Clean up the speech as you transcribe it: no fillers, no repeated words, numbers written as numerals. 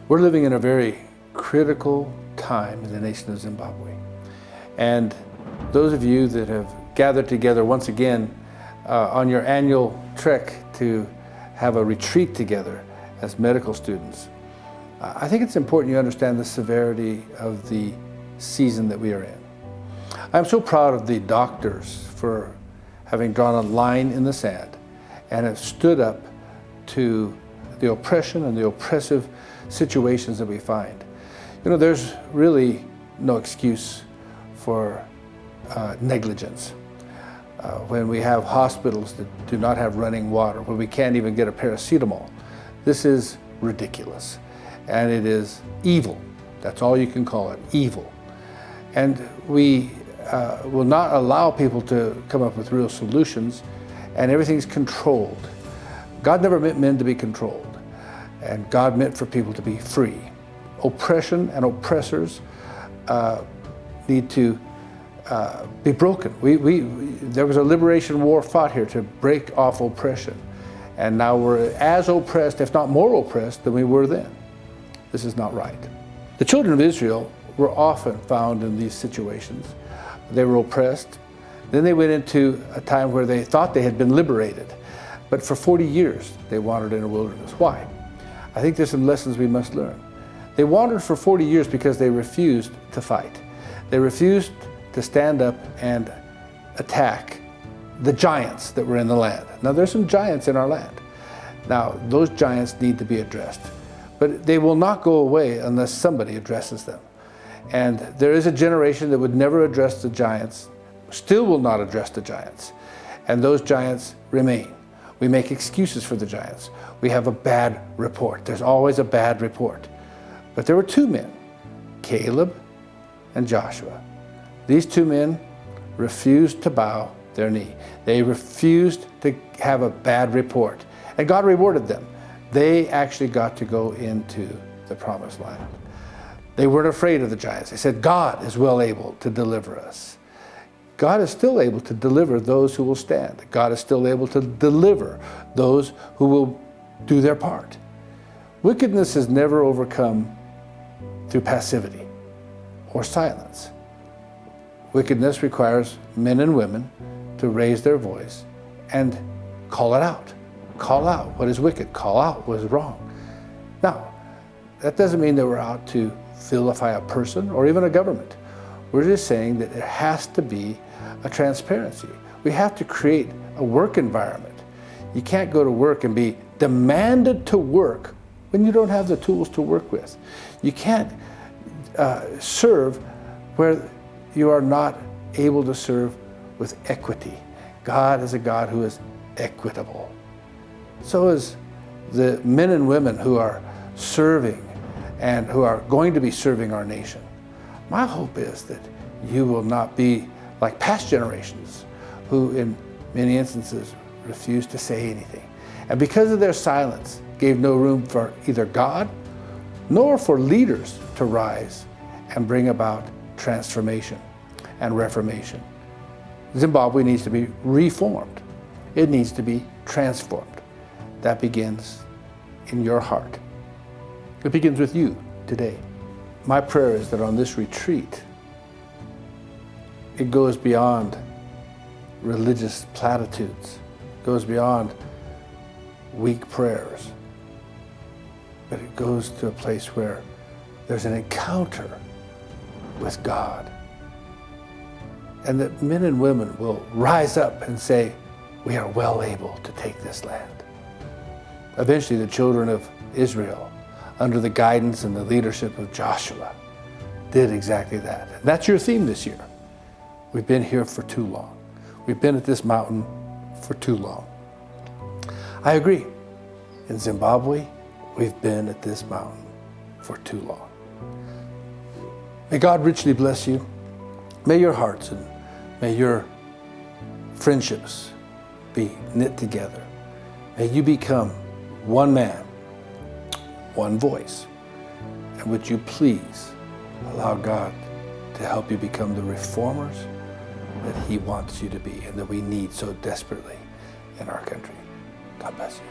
We're living in a very critical time in the nation of Zimbabwe. And those of you that have gathered together once again on your annual trek to have a retreat together as medical students, I think it's important you understand the severity of the season that we are in. I'm so proud of the doctors for having drawn a line in the sand and have stood up to the oppression and the oppressive situations that we find. You know, there's really no excuse for negligence. When we have hospitals that do not have running water, when we can't even get a paracetamol, this is ridiculous. And it is evil. That's all you can call it, evil. And we will not allow people to come up with real solutions, and everything's controlled. God never meant men to be controlled, and God meant for people to be free. Oppression and oppressors need to be broken. There was a liberation war fought here to break off oppression, and now we're as oppressed, if not more oppressed, than we were then. This is not right. The children of Israel were often found in these situations. They were oppressed. Then they went into a time where they thought they had been liberated. But for 40 years, they wandered in a wilderness. Why? I think there's some lessons we must learn. They wandered for 40 years because they refused to fight. They refused to stand up and attack the giants that were in the land. Now, there's some giants in our land. Now, those giants need to be addressed. But they will not go away unless somebody addresses them. And there is a generation that would never address the giants, still will not address the giants. And those giants remain. We make excuses for the giants. We have a bad report. There's always a bad report. But there were two men, Caleb and Joshua. These two men refused to bow their knee. They refused to have a bad report. And God rewarded them. They actually got to go into the promised land. They weren't afraid of the giants. They said, God is well able to deliver us. God is still able to deliver those who will stand. God is still able to deliver those who will do their part. Wickedness is never overcome through passivity or silence. Wickedness requires men and women to raise their voice and call it out. Call out what is wicked. Call out what is wrong. Now, that doesn't mean that we're out to vilify a person or even a government. We're just saying that there has to be a transparency. We have to create a work environment. You can't go to work and be demanded to work when you don't have the tools to work with. You can't serve where you are not able to serve with equity. God is a God who is equitable. So is the men and women who are serving and who are going to be serving our nation. My hope is that you will not be like past generations who in many instances refused to say anything. And because of their silence, gave no room for either God nor for leaders to rise and bring about transformation and reformation. Zimbabwe needs to be reformed. It needs to be transformed. That begins in your heart. It begins with you today. My prayer is that on this retreat, it goes beyond religious platitudes, goes beyond weak prayers, but it goes to a place where there's an encounter with God. And that men and women will rise up and say, we are well able to take this land. Eventually, the children of Israel, under the guidance and the leadership of Joshua, did exactly that. And that's your theme this year. We've been here for too long. We've been at this mountain for too long. I agree. In Zimbabwe, we've been at this mountain for too long. May God richly bless you. May your hearts and may your friendships be knit together. May you become one man, one voice. And would you please allow God to help you become the reformers that He wants you to be and that we need so desperately in our country. God bless you.